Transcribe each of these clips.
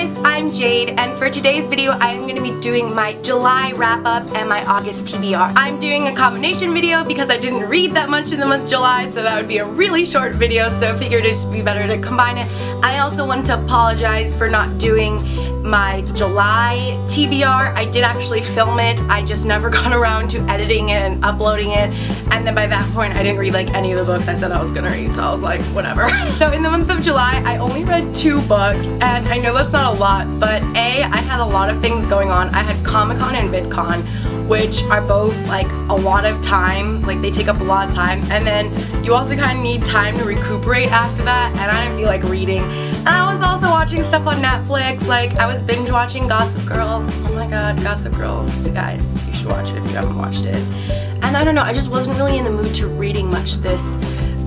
guys, I'm Jade, and for today's video I am going to be doing my July wrap up and my August TBR. I'm doing a combination video because I didn't read that much in the month of July, so that would be a really short video, so I figured it'd just be better to combine it. I also want to apologize for not doing my July TBR. I did actually film it, I just never got around to editing it and uploading it, and then by that point I didn't read like any of the books I said I was gonna read, so I was like, whatever. So in the month of July I only read 2 books, and I know that's not a lot, but I had a lot of things going on. I had Comic-Con and VidCon, which are both like a lot of time, like they take up a lot of time, and then you also kind of need time to recuperate after that, and I didn't feel like reading. And I was also watching stuff on Netflix, like I was binge watching Gossip Girl. Oh my god, Gossip Girl, you guys, you should watch it if you haven't watched it. And I don't know, I just wasn't really in the mood to reading much this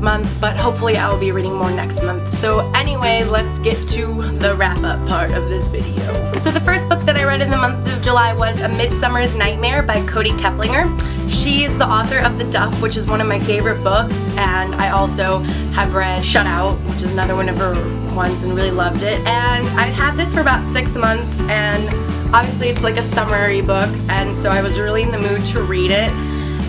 month, but hopefully I will be reading more next month. So anyway, let's get to the wrap-up part of this video. So the first book that I read in the month of July was A Midsummer's Nightmare by Cody Keplinger. She is the author of The Duff, which is one of my favorite books, and I also have read Shut Out, which is another one of her ones, and really loved it. And I had this for about 6 months, and obviously it's like a summary book, and so I was really in the mood to read it.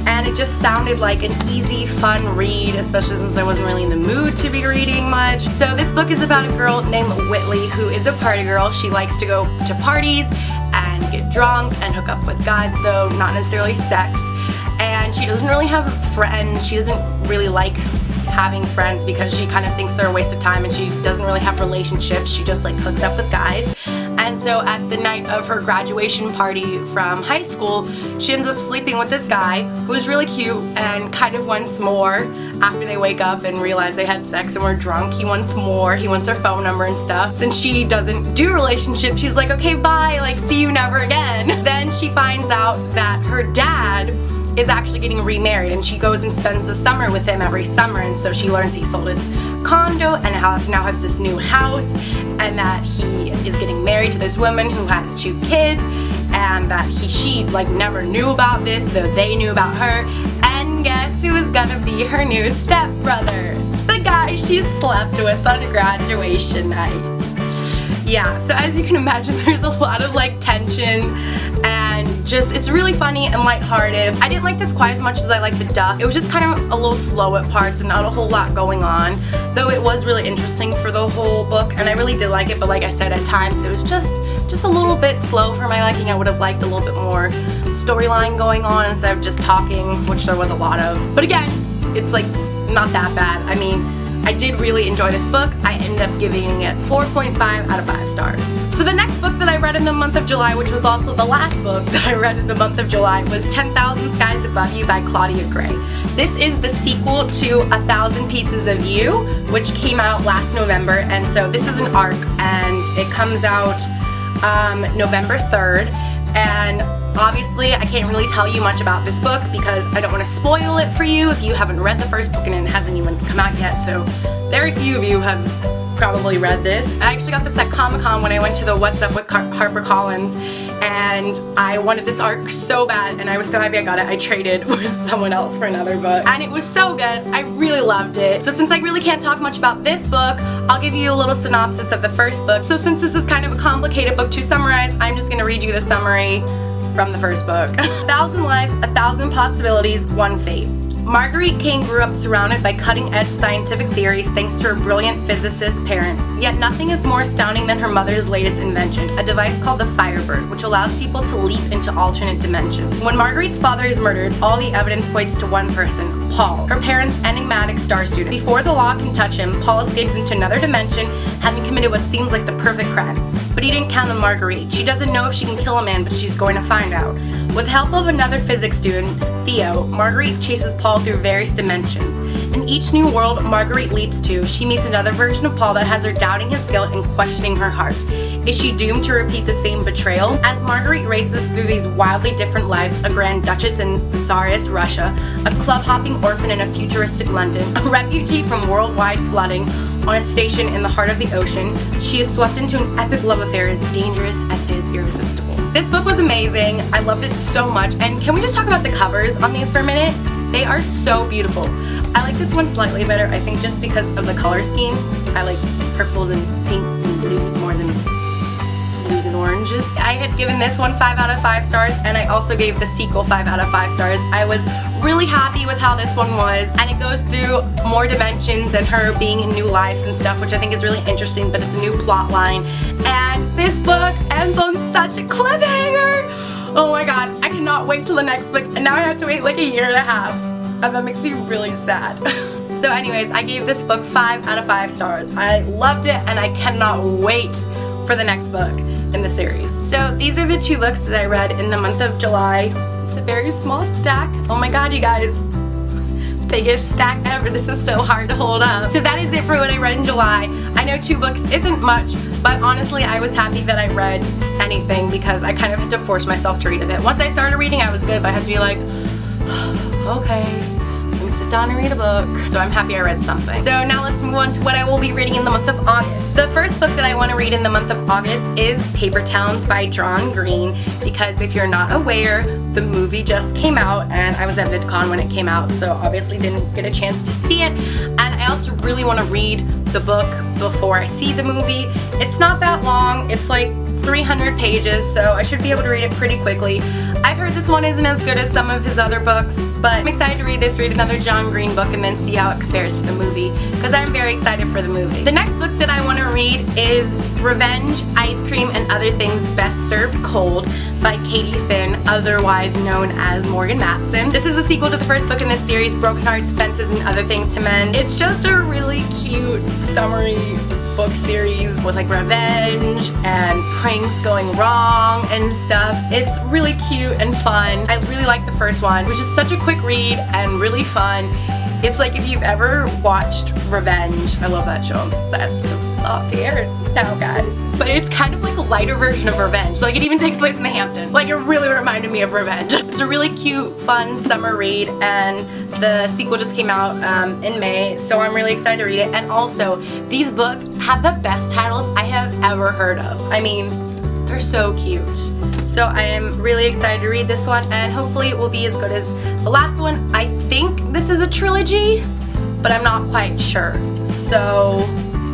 And it just sounded like an easy, fun read, especially since I wasn't really in the mood to be reading much. So this book is about a girl named Whitley who is a party girl. She likes to go to parties and get drunk and hook up with guys, though not necessarily sex. And she doesn't really have friends. She doesn't really like having friends because she kind of thinks they're a waste of time, and she doesn't really have relationships. She just like hooks up with guys. And so at the night of her graduation party from high school, she ends up sleeping with this guy who is really cute, and kind of wants more after they wake up and realize they had sex and were drunk. He wants more. He wants her phone number and stuff. Since she doesn't do relationships, she's like, okay, bye, like see you never again. Then she finds out that her dad is actually getting remarried, and she goes and spends the summer with him every summer, and so she learns he sold his condo and now has this new house, and that he is getting married to this woman who has 2 kids, and that she like never knew about this, though they knew about her. And guess who is gonna be her new stepbrother? The guy she slept with on graduation night. Yeah, so as you can imagine, there's a lot of like tension, and just it's really funny and lighthearted. I didn't like this quite as much as I liked The Duff. It was just kind of a little slow at parts and not a whole lot going on, though it was really interesting for the whole book, and I really did like it. But like I said, at times it was just a little bit slow for my liking. I would have liked a little bit more storyline going on instead of just talking, which there was a lot of. But again, it's like not that bad. I mean, I did really enjoy this book. I ended up giving it 4.5 out of 5 stars. So the next book that I read in the month of July, which was also the last book that I read in the month of July, was 10,000 Skies Above You by Claudia Gray. This is the sequel to 1,000 Pieces of You, which came out last November, and so this is an arc, and it comes out November 3rd, and obviously I can't really tell you much about this book because I don't want to spoil it for you if you haven't read the first book and it hasn't even come out yet, so very few of you have probably read this. I actually got this at Comic-Con when I went to the What's Up with HarperCollins, and I wanted this arc so bad, and I was so happy I got it. I traded with someone else for another book, and it was so good. I really loved it. So since I really can't talk much about this book, I'll give you a little synopsis of the first book. So since this is kind of a complicated book to summarize, I'm just going to read you the summary from the first book. 1,000 lives, 1,000 possibilities, one fate. Marguerite Kane grew up surrounded by cutting-edge scientific theories thanks to her brilliant physicist parents. Yet nothing is more astounding than her mother's latest invention, a device called the Firebird, which allows people to leap into alternate dimensions. When Marguerite's father is murdered, all the evidence points to one person, Paul, her parents' enigmatic star student. Before the law can touch him, Paul escapes into another dimension, having committed what seems like the perfect crime. But he didn't count on Marguerite. She doesn't know if she can kill a man, but she's going to find out. With help of another physics student, Theo, Marguerite chases Paul through various dimensions. In each new world Marguerite leaps to, she meets another version of Paul that has her doubting his guilt and questioning her heart. Is she doomed to repeat the same betrayal? As Marguerite races through these wildly different lives, a Grand Duchess in Tsarist Russia, a club-hopping orphan in a futuristic London, a refugee from worldwide flooding on a station in the heart of the ocean, she is swept into an epic love affair as dangerous as it is irresistible. This book was amazing. I loved it so much. And can we just talk about the covers on these for a minute? They are so beautiful. I like this one slightly better, I think just because of the color scheme. I like purples and pinks and blues more than Revenges. I had given this one 5 out of 5 stars, and I also gave the sequel 5 out of 5 stars. I was really happy with how this one was, and it goes through more dimensions and her being in new lives and stuff, which I think is really interesting, but it's a new plot line. And this book ends on such a cliffhanger. Oh my god, I cannot wait till the next book, and now I have to wait like a year and a half, and that makes me really sad. So anyways, I gave this book 5 out of 5 stars. I loved it, and I cannot wait for the next book in the series. So these are the 2 books that I read in the month of July. It's a very small stack. Oh my god, you guys. Biggest stack ever. This is so hard to hold up. So that is it for what I read in July. I know 2 books isn't much, but honestly I was happy that I read anything because I kind of had to force myself to read a bit. Once I started reading I was good, but I had to be like, okay, let me sit down and read a book. So I'm happy I read something. So now let's move on to what I will be reading in the month of August. The first book that I want to read in the month of August is Paper Towns by John Green, because if you're not aware, the movie just came out and I was at VidCon when it came out, so obviously didn't get a chance to see it. And I also really want to read the book before I see the movie. It's not that long, it's like 300 pages, so I should be able to read it pretty quickly. I've heard this one isn't as good as some of his other books, but I'm excited to read another John Green book and then see how it compares to the movie, because I'm very excited for the movie. The next book that I want to read is Revenge, Ice Cream, and Other Things Best Served Cold by Katie Finn, otherwise known as Morgan Matson. This is a sequel to the first book in this series, Broken Hearts, Fences, and Other Things to Mend. It's just a really cute, summery book series with like revenge and pranks going wrong and stuff. It's really cute and fun. I really liked the first one. It was just such a quick read and really fun. It's like if you've ever watched Revenge. I love that show. I'm so sad it's off the air now, guys. But it's kind of like a lighter version of Revenge. Like it even takes place in the Hamptons. Like it really reminded me of Revenge. It's a really cute, fun summer read, and the sequel just came out in May, so I'm really excited to read it. And also, these books have the best titles I have ever heard of. I mean, they're so cute. So I am really excited to read this one, and hopefully it will be as good as the last one. I think this is a trilogy, but I'm not quite sure. So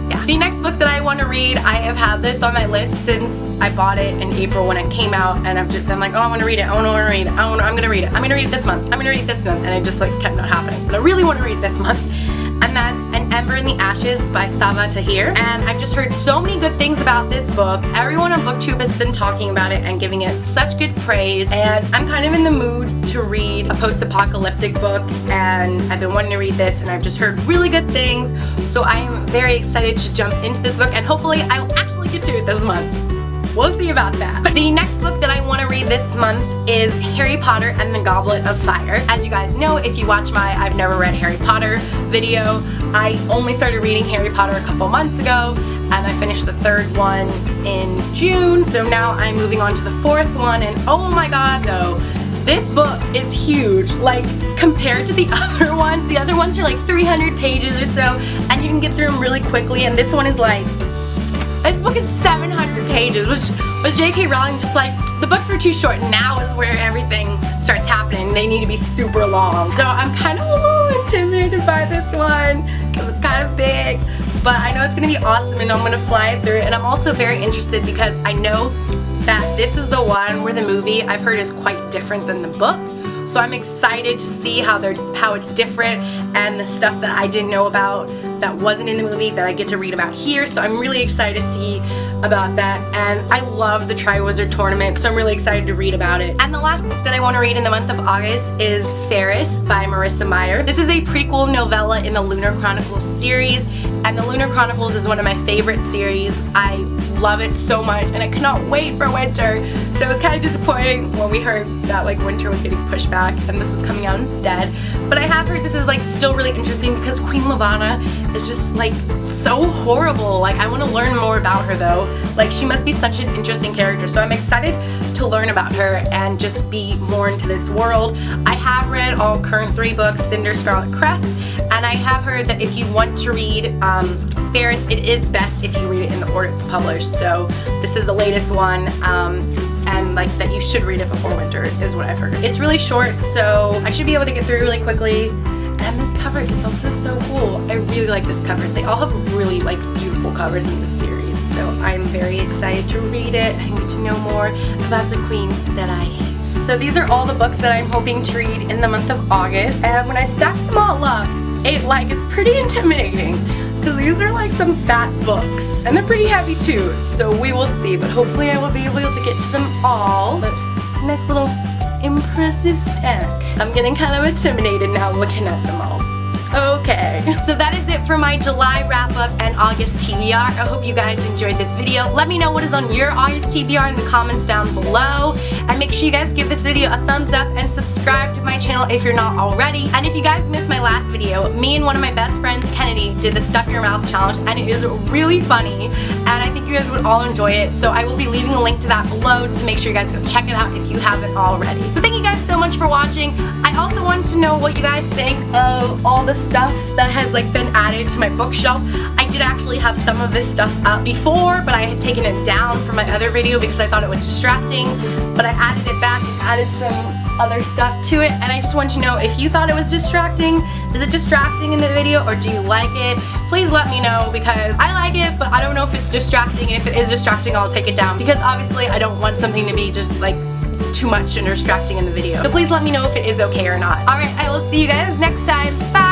yeah. The next book that I want to read, I have had this on my list since I bought it in April when it came out, and I've just been like, oh, I want to read it, I want to read it, I'm gonna read it, I'm gonna read it this month, I'm gonna read it this month, and it just like kept not happening. But I really want to read it this month, and that's An Ember in the Ashes by Sava Tahir. And I've just heard so many good things about this book. Everyone on BookTube has been talking about it and giving it such good praise, and I'm kind of in the mood to read a post-apocalyptic book, and I've been wanting to read this, and I've just heard really good things, so I am very excited to jump into this book, and hopefully I'll actually get to it this month. We'll see about that. The next book that I want to read this month is Harry Potter and the Goblet of Fire. As you guys know, if you watch my I've Never Read Harry Potter video, I only started reading Harry Potter a couple months ago, and I finished the 3rd one in June, so now I'm moving on to the 4th one, and oh my god though, this book is huge. Like, compared to the other ones are like 300 pages or so, and you can get through them really quickly, and this one is like, this book is 700 pages, which was J.K. Rowling just like, the books were too short, now is where everything starts happening. They need to be super long. So I'm kind of a little intimidated by this one, because it's kind of big, but I know it's going to be awesome, and I'm going to fly through it. And I'm also very interested because I know that this is the one where the movie I've heard is quite different than the book. So I'm excited to see how it's different, and the stuff that I didn't know about that wasn't in the movie that I get to read about here. So I'm really excited to see about that, and I love the Triwizard Tournament, so I'm really excited to read about it. And the last book that I want to read in the month of August is Ferris by Marissa Meyer. This is a prequel novella in the Lunar Chronicles series, and the Lunar Chronicles is one of my favorite series. I love it so much, and I cannot wait for winter. So it was kind of disappointing when we heard that like winter was getting pushed back and this was coming out instead. But I have heard this is like still really interesting because Queen Lavanna is just like so horrible. Like, I want to learn more about her though. Like, she must be such an interesting character. So I'm excited to learn about her and just be more into this world. I have read all current 3 books, Cinder, Scarlet Crest, and I have heard that if you want to read Ferris, it is best if you read it in the order it's published. So this is the latest one, and like that you should read it before winter is what I've heard. It's really short, so I should be able to get through it really quickly. And this cover is also so cool. I really like this cover. They all have really like beautiful covers in this series. So so I'm very excited to read it and get to know more about the queen that I hate. So these are all the books that I'm hoping to read in the month of August, and when I stack them all up, it is pretty intimidating because these are like some fat books and they're pretty heavy too, so we will see, but hopefully I will be able to get to them all. But it's a nice little impressive stack. I'm getting kind of intimidated now looking at them all. Okay, so that is it for my July wrap-up and August TBR. I hope you guys enjoyed this video. Let me know what is on your August TBR in the comments down below. And make sure you guys give this video a thumbs up and subscribe to my channel if you're not already. And if you guys missed my last video, me and one of my best friends, Kennedy, did the Stuff Your Mouth challenge, and it is really funny. And I think you guys would all enjoy it. So I will be leaving a link to that below to make sure you guys go check it out if you haven't already. So thank you guys so much for watching. I also wanted to know what you guys think of all the stuff that has been added to my bookshelf. I did actually have some of this stuff up before, but I had taken it down from my other video because I thought it was distracting, but I added it back and added some other stuff to it, and I just want to know if you thought it was distracting. Is it distracting in the video, or do you like it? Please let me know, because I like it, but I don't know if it's distracting, and if it is distracting, I'll take it down, because obviously I don't want something to be just too much and distracting in the video. So please let me know if it is okay or not. Alright, I will see you guys next time. Bye!